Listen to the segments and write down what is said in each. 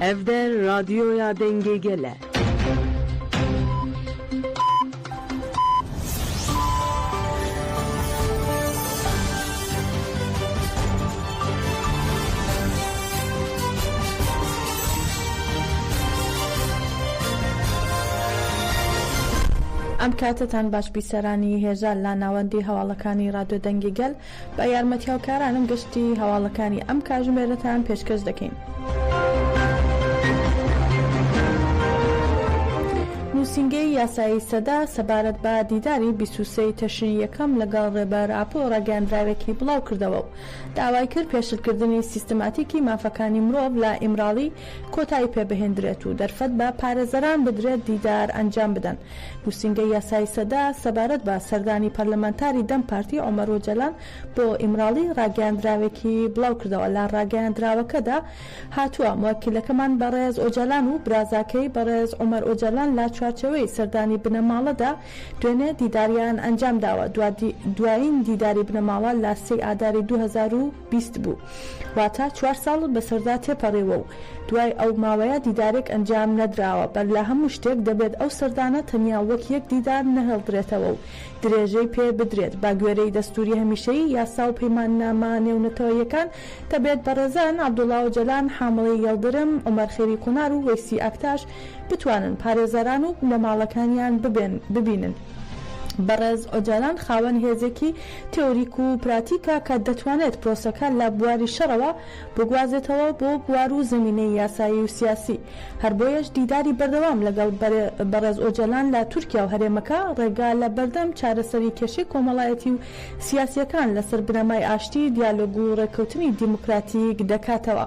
Evde radyoya denge gele. ئەم کاتتان باش بیسەرانی هێژار لا ناوەندی هەواڵەکانی ڕادیۆ دەنگی گەل بە یارمەتی هاوکارانم گشتی هەواڵەکانی ئەم کاتژمێرەتان پێشکەش دەکەین. نووسینگەی یاسایی سەدا سەبارەت بە دیداری 23 تەشری یەکەم لەگەڵ ڕێبەر ئاپۆ ڕاگەیاندراوێکی بڵاو کردەوە و داوای کرد پێشلکردنی سیستماتیکی مافەکانی مرۆڤ لە ئیمراڵی کۆتایی پێبهێندرێت و دەرفەت بە پارێزەران بدرێت دیدار ئەنجام بدەن. نووسینگەی یاسایی سەدا سەبارەت بە سەردانی پەرلەمانتاری دەم پارتی عومەر ئۆجەلان بۆ ئیمراڵی ڕاگەیاندراوێکی بڵاو کردەوە. لە ڕاگەیاندراوەکەدا هاتووە موەکیلەکەمان بەڕێز ئۆجەلان و برازاکەی بەڕێز عومەر ئۆجەلان لا چوارچەوەی سەردانی بنەماڵەدا دوێنێ دیداریان ئەنجام داوە. دوایین دیداری بنەماڵە لە 3 ئاداری 2020 بوو، واتە 4 ساڵ بەسەردا تێپەڕێوە و دوای ئەو ماوەیە دیدارێک ئەنجام نەدراوە. بەرلا هەموو شتێک دەبێت ئەو سەردانە تەنیا وەک یەک دیدار نەهێڵدرێتەوە و درێژەی پێ بدرێت. با گوێرەی دەستوری هەمیشەیی یاسا و پەیماننامە نێونەتەوەیەکان دەبێت بەڕێزان عەبدوڵڵا ئۆجەلان، حامڵەی یەڵدرم، عومەر خێری قونار و وەیسی ئاکتاش بتوانن پارێزەران و بنەماڵەکانیان ببینن. بەڕێز ئۆجەلان خاوەن هێزێکی تێوریک و پراتیکە کە دەتوانێت پرۆسەکە لە بواری شەڕەوە بگوازێتەوە بۆ بوار و زەمینەی یاسایی و سیاسی. هەر بۆیەش دیداری بەردەوام لەگەڵ بەڕێز ئۆجەلان لە تورکیا و هەرێمەکە ڕێگا لە بەردەم چارەسەری کێشەی کۆمەڵایەتی و سیاسیەکان لەسەر بنەمای ئاشتی، دیالۆگ و ڕێکەوتنی دیموکراتیک دەکاتەوە.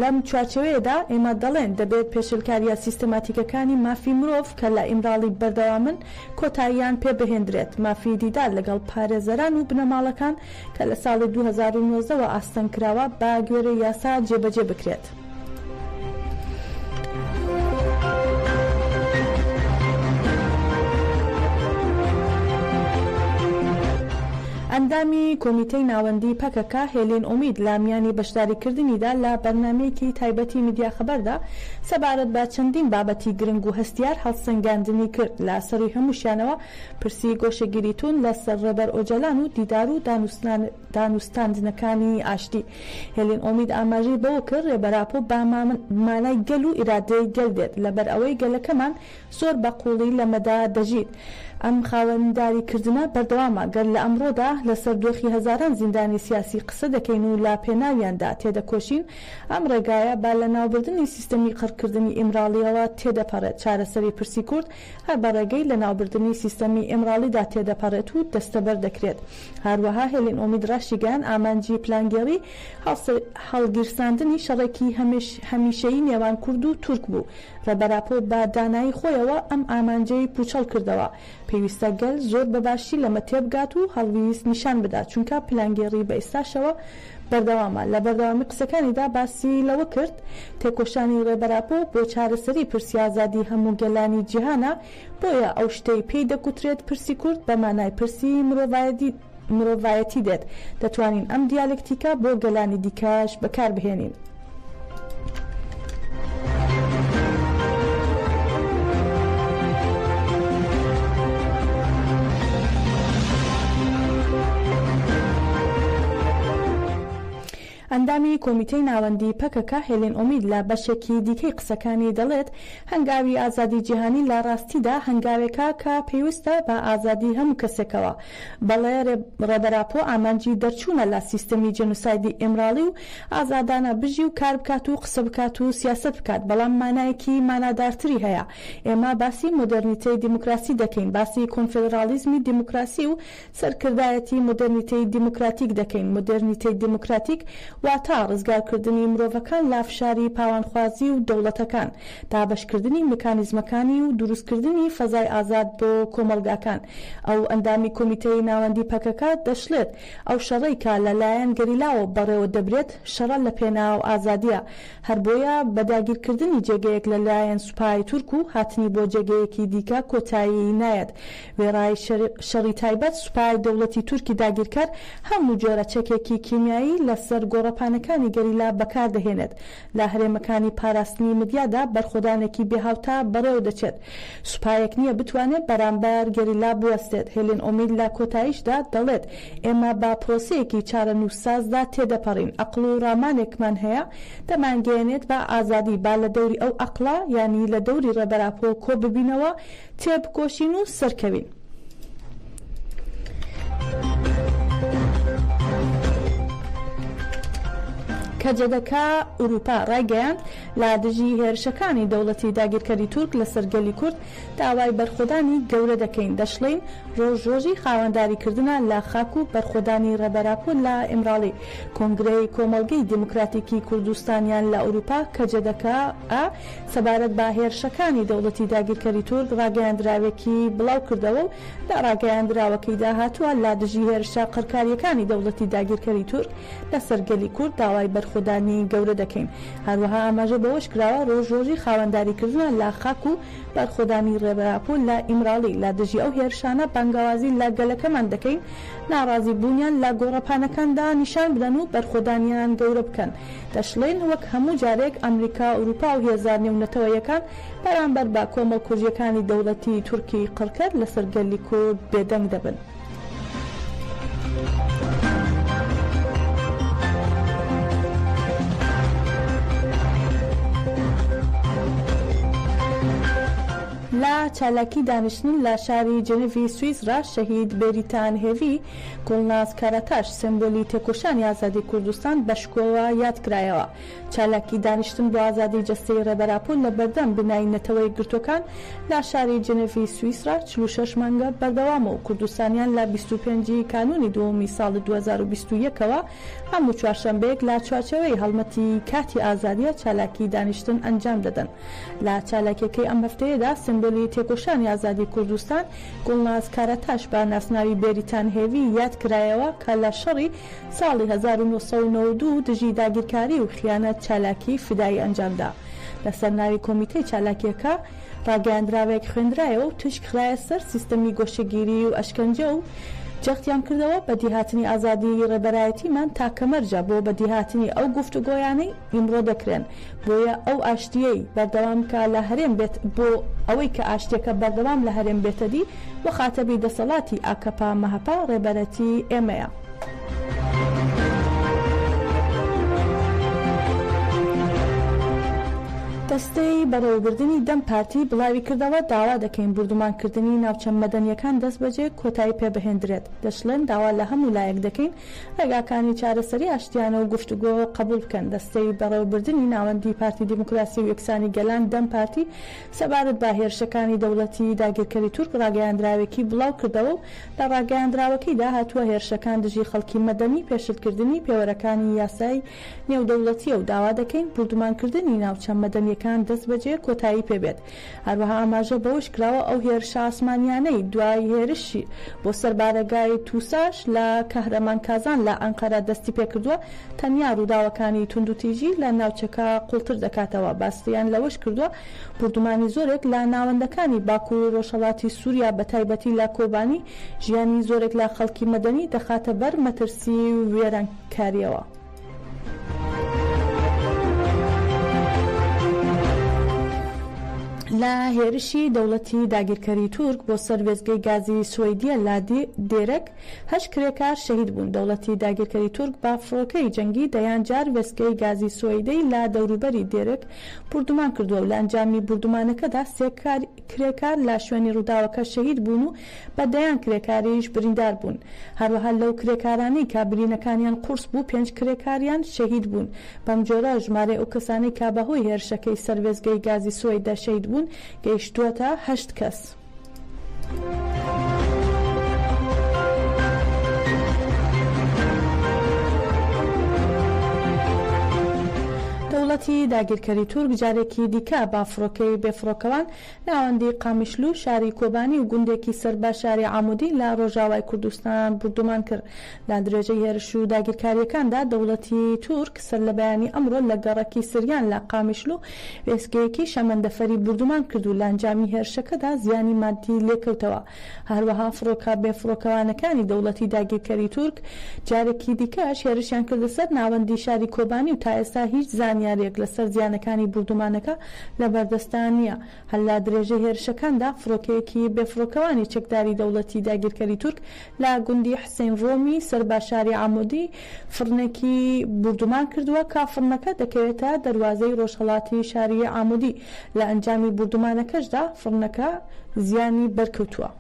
لەم چوارچەوەیەدا ئێمە دەڵێن دەبێت پێشلکاریە سیستەماتیکەکانی مافی مرۆڤ کە لە ئیمراڵی بەردەوامن کۆتاییان پێبهێندرێت. مافی دیدار لەگەڵ پارێزەران و بنەماڵەکان کە لە ساڵی 2019ەوە ئاستەنکراوە با گوێرەی یاسا جێبەجێ بکرێت. ئەندامی کۆمیتەی ناوەندی پەکەکە هێلین ئومید لە میانی بەشداریکردنیدا لە بەرنامەیەکی تایبەتی میدیا خەبەردا سەبارەت بە چەندین بابەتی گرنگ و هەستیار هەڵسەنگاندنی کرد. لە سەری هەمووشیانەوە پرسی گۆشەگیریتون لەسەر ڕێبەر ئۆجەلان و دیدار و دانوستاندنەکانی ئاشتی. هێلین ئومید ئاماژەی بەوە کرد ڕێبەر ئاپۆ با مانای گەل و ئیرادەی گەل دێت لەبەر ئەوەی گەلەکەمان زۆر بەقووڵی لەمەدا دەژیت. ئەم خاوەنداریکردنە بەردەوامە گەر لە ئەمڕۆدا لەسەر دۆخی هەزاران زیندانی سیاسی قسە دەکەین و لا پێناویاندا تێدەکۆشین. ئەم ڕێگایە با لە ناوبردنی سیستەمی قڕکردنی ئیمراڵیەوە تێدەپەڕێت. چارەسەری پرسی کورد هەر بە ڕێگەی لە ناوبردنی سیستەمی ئیمراڵیدا تێدەپەڕێت و دەستەبەر دەکرێت. هەروەها هێلین ئومید ڕاشیگەیان ئامانجی پلانگێڕی هەڵگیرساندنی شەڕێکی هەمیشەیی نێوان کورد و تورک بوو. ڕێبەر ئاپۆ بە دانایی خۆیەوە ئەم ئامانجەی پوچەڵ کردەوە. پێویستە گەل زۆر بەباشی لەمە تێبگات و هەڵویست نیشان بدات، چونکە پلانگێڕی بە ئێستاشەوە بەردەوامە. لە بەردەوامی قسەکانیدا باسی لەوە کرد تێکۆشانی ڕێبەر ئاپۆ بۆ چارەسەری پرسی ئازادی هەموو گەلانی جیهانە، بۆیە ئەو شتەی پێی دەکوترێت پرسی کورد بە مانای پرسی مرۆڤایەتی دێت. دەتوانین ئەم دیالکتیکە بۆ گەلانی دیکەش بەکاربهێنین. ئەندامی کۆمیتەی ناوەندی پەکەکە هێلین ئومید لە بەشێکی دیکەی قسەکانی دەڵێت هەنگاوی ئازادی جیهانی لە ڕاستیدا هەنگاوێکە کە پێویستە بە ئازادی هەموو کەسێکەوە. بەڵێ ڕێبەر ئاپۆ ئامانجی دەرچوونە لە سیستەمی جەنوسایدی ئیمراڵی و ئازادانە بژی و کار بکات و قسە بکات و سیاست بکات، بەڵام مانایەکی مانادارتری هەیە. ئێمە باسی مۆدرنیتەی دیموکراسی دەکەین، باسی کۆنفێدرالیزمی دیموکراسی و سەرکردایەتی مۆدرنیتەی دیموکراتیک دەکەین. مۆدرنیتەی دیموکراتیک واتە ڕزگارکردنی مرۆڤەکان لە فشاری پاوانخوازی و دەوڵەتەکان، دابەشکردنی میکانیزمەکانی و دروستکردنی فەزای ئازاد بۆ کۆمەلگاکان. ئەو ئەندامی کۆمیتەی ناوەندی پەکەکە دەشڵێت ئەو شەڕەی کە لەلایەن گەریلاوە بەڕێوە دەبرێت شەڕە لە پێناو ئازادیە. هەر بۆیە بەداگیرکردنی جێگەیەک لەلایەن سوپای تورک و هاتنی بۆ جێگەیەکی دیکە کۆتایی نایەت. وێڕای شەڕی تایبەت سوپای دەوڵەتی تورکی داگیرکار هەموو جۆرە چەکێکی کیمیایی لەسەر گۆڕە گۆڕەپانەکانی گەریلا بەکاردەهێنێت لە هەرێمەکانی پاراستنی مدیادا بەرخۆدانێکی بێهاوتا بەڕێوە دەچێت سوپایەک نییە بتوانێت بەرامبەر گەریلا بوەستێت. هێلێن ئۆمید لە کۆتاییشدا دەڵێت ئێمە با پرۆسەیەکی چارەنووسسازدا تێدەپەڕین ئەقڵ و ڕامانێکمان هەیە دەمانگەێنێت بە ئازادی با لە دەوری ئەو ئەقڵا یانی لە دەوری ڕێبەراپۆ کۆ ببینەوە تێبکۆشین و سەرکەوین. کەجەدەکە ئوروپا ڕایگەیاند لە دژی هێرشەکانی دەوڵەتی داگیرکەری تورک لە سەرگەلی کورد داوای بەرخۆدانی گەورە دەکەین دەشڵین ڕۆژ خاوەنداریکردنە لە خاک و بەرخۆدانی ڕێبەراپۆ لە ئیمراڵی کۆنگرەی کۆمەڵگەی دیموکراتیکی کوردستانیان لە ئوروپا کەجەدەکە سەبارەت بە هێرشەکانی دەوڵەتی داگیرکەری تورک ڕاگەیاندراوێکی بڵاو کردەوە و لە ڕاگەیاندراوەکەیدا هاتووە لە دژی هێرشە قڕکاریەکانی دەوڵەتی داگیرکەری تورک لە سەرگەلی کورد داوای خودانی گەورە دەکەین. هەروەها ئاماژە بەوەش کراوە ڕۆژ خاوەنداریکردنە لە خاک و بەرخۆدانی ڕێبەراپۆ لە ئیمراڵی لە دژی ئەو هێرشانە بانگاوازی لە گەلەکەمان دەکەین ناڕازی بوونیان لە گۆڕەپانەکاندا نیشان بدەن و بەرخۆدانیان گەورە بکەن. دەشڵێن وەک هەموو جارێک ئەمریکا ئوروپا و هێزار نێونەتەوەیەکان بەرامبەر بە کۆمەڵ کوردیەکانی دەوڵەتی تورکی قڕکرد لە سەرگەلی کورد بێدەنگ دەبن. لا چالاکی دانیشتن لە شاری جنێڤی سویسرا شەهید بێریتان هێوی گوڵناز کارەتاش سمبۆلی تێکۆشانی ئازادی کوردستان بەشکۆوە یادکرایەوە. چالاکی دانیشتن بۆ ئازادی جەستەی ڕێبەراپۆ لە بەردەم بنای نەتەوەی گرتوەکان لە شاری جنێڤی سویسرا 46 مانگە بەردەوامە و کوردستانیان لە 25 کانونی دووەمی ساڵی 2021ەوە هەموو چوارشەمبەیەک لە چوارچەوەی هەڵمەتی کاتی ئازادیە چالاکی دانیشتن ئەنجام دەدەن. لە چالاکیەکەی ئەم هەفتەیەدا سمبۆلی تێکۆشانی ئازادی کوردستان گوڵناز کارەتاش بە ناسناوی بێریتان هێوی یادکرایەوە کە لە شەڕی ساڵی 1992 دژی داگیرکاری و خیانەت چالاکی فدایی ئەنجامدا. لەسەر ناوی کۆمیتەی چالاکیەکە ڕاگەیاندراوێک خوێندرایەوە و تشک خرایە سەر سیستەمی گۆشەگیری و ئەشکەنجە و جەختیان کردەوە بەدیهاتنی ئازادی ڕێبەرایەتیمان تا کەمەرجە بۆ بەدیهاتنی ئەو گفتوگۆیانەی ئیمڕۆ دەکرێن بۆیە ئەو ئاشتیەی بەردەوام کە لە هەرێم بێت بۆ ئەوەی کە ئاشتێکە بەردەوام لە هەرێم بێتەدی بۆ خاتەبی دەسەڵاتی ئاکەپا مەهەپا ڕێبەرەتی ئێمەیە. دەستەی بەڕێوەبردننی دەم پارتی بڵاوی کردەوە داوا دەکەین بردومانکردنی ناوچەند مەدەنیەکان دەست بەجێ کۆتایی پێبهێنرێت. دەشڵێن داوا لە هەموو لایەک دەکەین ڕێگاکانی چارەسەری ئاشتیانە و گفتوگۆ قبول بکەن. دەستەی بەڕێوەبردننی ناوەندی پارتی دیموکراسی و یەکسانی گەلان دەم پارتی سەبارەت بە هێرشەکانی دەوڵەتی داگیرکەری تورک ڕاگەیاندراوێکی بڵاو کردەوە و لە ڕاگەیاندراوەکەیدا هاتووە هێرشەکان دژی خەڵکی مەدەنی پێشتکردنی پێوەرەکانی یاسای نێودەوڵەتیە و داوا دەکەین بردومانکردنی ناوچەند مەدەنیەکان دەست بەجێ کۆتایی پێبێت. هەروەها ئاماژە بەوەش کراوە ئەو هێرشە ئاسمانیانەی دوای هێرشی بۆ سەربارەگای تووساش لە کەهرەمان کازان لە ئەنقەرە دەستی پێکردووە تەنیا ڕووداوەکانی توندوتیژی لە ناوچەکە قوڵتر دەکاتەوە. باستیان لەوەش کردووە بردومانی زۆرێک لە ناوەندەکانی باکو و ڕۆژهەڵاتی سووریا بە تایبەتی لە کۆبانی ژیانی زۆرێک لە خەڵکی مەدەنی دەخاتە بەر مەترسی و وێرانکاریەوە. لە هێرشی دەوڵەتی داگیرکەری تورک بۆ سەر وێستگەی گازی سوێدیە لا دێرەک 8 کرێکار شەهید بوون. دەوڵەتی داگیرکەری تورک با فڕۆکەی جەنگی دەیان جار وێستگەی گازی سوێدەی لە دەوروبەری دێرەک بردومان کردووە و لە ئەنجامی بردومانەکەدا 3 کرێکار لە شوێنی ڕووداوەکە شەهید بوون و بە دەیان کرێکاریش بریندار بوون. هەروەها لەو کرێکارانەی کە برینەکانیان قورس بوو 5 کرێکاریان شەهید بوون. بەم جۆرە ژمارەی ئەو کەسانەی کە بەهۆی هێرشەکەی سەر وێستگەی گازی سوێدە شەهید بوون گەیشتووەتە 8 کەس. دەوڵەتی دەوڵەتی داگیرکەری تورک جارێکی دیکە با فڕۆکەی بێفڕۆکەوان ناوەندی قامیشلو شاری کۆبانی و گوندێکی سەربا شاری عامودی لە ڕۆژاوای کوردستان بردومان کرد. لە درێژەی هێرش و داگیرکاریەکاندا دەوڵەتی تورک سەر لە بەیانی ئەمڕۆ لە گەڕەکی سریان لە قامیشلو وێستگەیەکی شەمەندەفەری بردومان کرد و لە ئەنجامی هێرشەکەدا زیانی مادی لێکەوتەوە. هەروەها فڕۆکە بێفڕۆکەوانەکانی دەوڵەتی داگیرکەری تورک جارێکی دیکەش هێرشیان کردە سەر ناوەندی شاری کۆبانی و تا ئێستا هیچ زانیارێک لەسەر زیانەکانی بردومانەکە لە بەردەستان نییە. هەر لە درێژەی هێرشەکاندا فڕۆکەیەکی بێفڕۆکەوانی چەکداری دەوڵەتی داگیرکەری تورک لە گوندی حسین ڕۆمی سەربا شاری عامودی فڕنێکی بردومان کردووە کە فڕنەکە دەکەوێتە دەروازەی ڕۆژهەڵاتی شاری عامودی. لە ئەنجامی بردومانەکەشدا فڕنەکە زیانی بەرکەوتووە.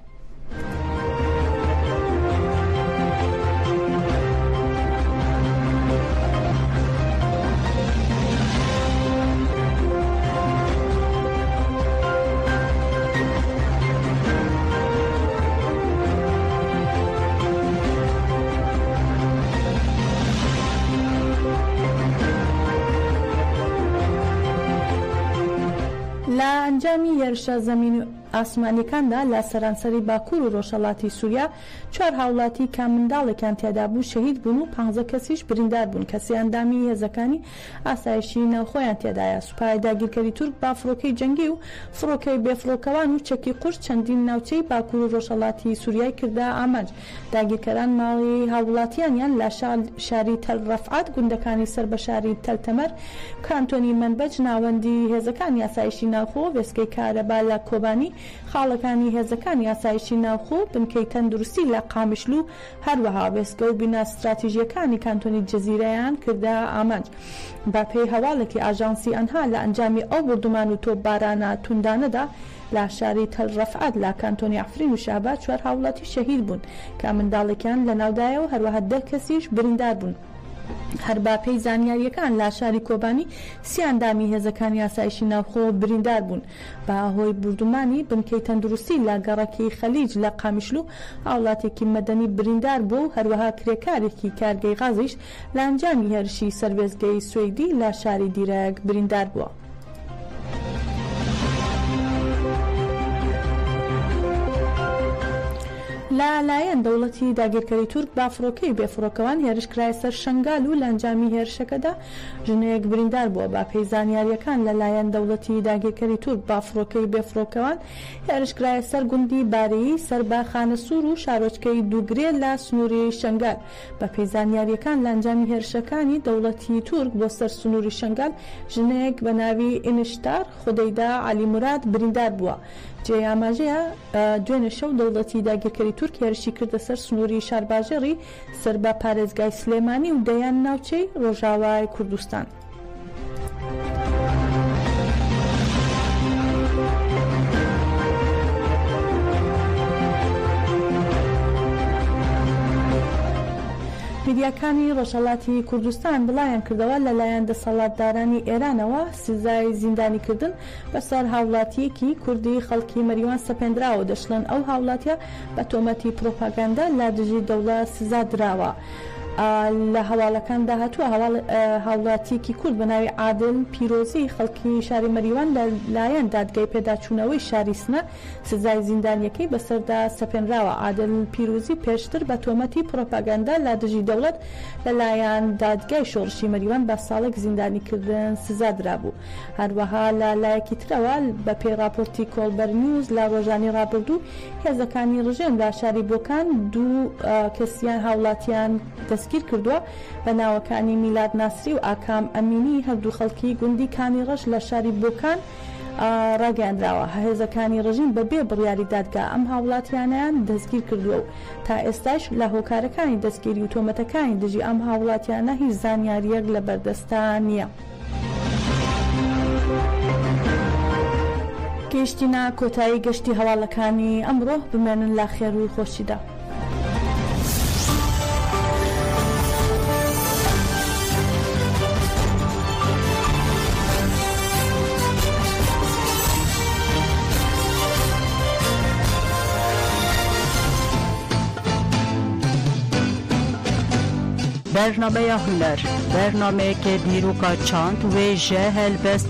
لە ئەنجامی هێرشە زەمین و ئاسمانیەکاندا لە سەرانسەری باکوور و ڕۆژهەڵاتی سووریا 4 هاوڵاتی کامنداڵێکیان تێدا بوو شەهید بوون و 15 کەسیش بریندار بوون. کەسی ئەندامی هێزەکانی ئاسایشی ناوخۆیان تێدایە. سوپای داگیرکەری تورک با فڕۆکەی جەنگی و فڕۆکەی بێفڕۆکەوان و چەکی قورس چەندین ناوچەی باکوور و ڕۆژهەڵاتی سووریای کردا ئامانج. داگیرکەران ماڵی هاوڵاتیانیان لە شاری تەل ڕەفعات گوندەکانی سەر بە شاری تەلتەمەر کانتۆنی منبەج ناوەندی هێزەکانی ئاسایشی ناوخۆ وێستگەی کارەبا لە کۆبانی خاڵەکانی هێزەکانی ئاسایشی ناوخۆ بنکەی تەندروستی لە قامیشلو هەروەها وێستگە و بینە استراتیژیەکانی کانتۆنی جەزیرەیان کردا ئامانج. با پێی هەواڵێکی ئاژانسی ئەنها لە ئەنجامی ئەو بردومان و تۆپبارانە توندانەدا لە شاری تەل ڕەفعات لە کانتۆنی عەفرین و شابات 4 هاوڵاتی شەهید بوون کە منداڵێکیان لە ناودایە و هەروەها 10 کەسیش بریندار بوون. هەر باپەی زانیاریەکان لە شاری کۆبانی سیاندامی هێزەکانی ئاسایشی ناوخۆ بریندار بوون. بە هۆی بردومانی بنکەی تەندروستی لە گەڕەکی خەلیج لە قامیشلو هاوڵاتێکی مەدەنی بریندار بوو و هەروەها کرێکارێکی کارگەی غازیش لە ئەنجامی هێرشی سەروێزگەی سوێدی لە شاری دیرەک بریندار بووە. لەلایەن دەوڵەتی داگیرکەری تورک با فڕۆکەی بێفڕۆکەوان هێرشکرای سەر شنگال و لە ئەنجامی هێرشەکەدا ژنەیەک بریندار بووە. با پێی زانیاریەکان لەلایەن دەوڵەتی داگیرکەری تورک با فڕۆکەی بێفڕۆکەوان هێرشکرای سەر گوندی بارەیی سەربا خانەسوور و شارۆچکەی دووگرێ لە سنووری شنگال. بە پێی زانیاریەکان لە ئەنجامی هێرشەکانی دەوڵەتی تورک بۆ سەر سنووری شنگال ژنەیەک بە ناوی ئینشتار خودەیدا عەلیموراد بریندار بووە. جێ ئاماژەیە دوێنێ شەو دەوڵەتی داگیرکەری تورک هێرشی کردە سەر سنووری شارباژێڕی سەر بە پارێزگای سلێمانی و دەیان ناوچەی ڕۆژاوای کوردستان. میدیاکانی ڕۆژهەڵاتی کوردستان بڵایان کردەوە لەلایەن دەسەڵاتدارانی ئێرانەوە سزای زیندانیکردن بەسەر هاوڵاتیەکی کوردی خەڵکی مەریوان سەپێنراوە. دەشڵێن ئەو هاوڵاتیە بە تۆمەتی پرۆپاگاندا لا دژی دەوڵەت سزا دراوە. لە هەواڵەکان داهاتووە هاوڵاتیەکی کورد بە ناوی عادل پیرۆزی خەڵکی شاری مەریوان لەلایەن دادگای پێداچوونەوەی شاری سنە سزای زیندانیەکەی بەسەردا سەپێنراوە. عادل پیرۆزی پێشتر بە تۆمەتی پرۆپاگاندا لا دژی دەوڵەت لەلایەن دادگای شۆڕشی مەریوان بە ساڵێک زیندانیکردن سزا درابوو. هەروەها لە لایەکی ترەوە بە پێی راپۆرتی کۆڵبەر نیوز لە ڕۆژانی ڕابردوو هێزەکانی ڕژێن لە شاری بۆکان 2 کەسیان هاوڵاتیان دەستگیر کردووە بە ناوەکانی میلاد ناسری و ئاکام ئەمینی هەردوو خەڵکی گوندی کانی ڕەش لە شاری بۆکان ڕاگەاندراوە. هێزەکانی ڕژیم بەبێ بڕیاری دادگا ئەم هاوڵاتیانیان دەستگیر کردووە و تا ئێستاش لە هۆکارەکانی دەستگیری و تۆمەتەکانی دژی ئەم هاوڵاتیانە هیچ زانیاریەک لە بەردەستان نییە. گەیشتینە کۆتایی گەشتی هەواڵەکانی ئەمڕۆ بمێنن لا خێر و خۆشیدا. برنامه هنر، برنامه که دیروکا چاند و جهل بست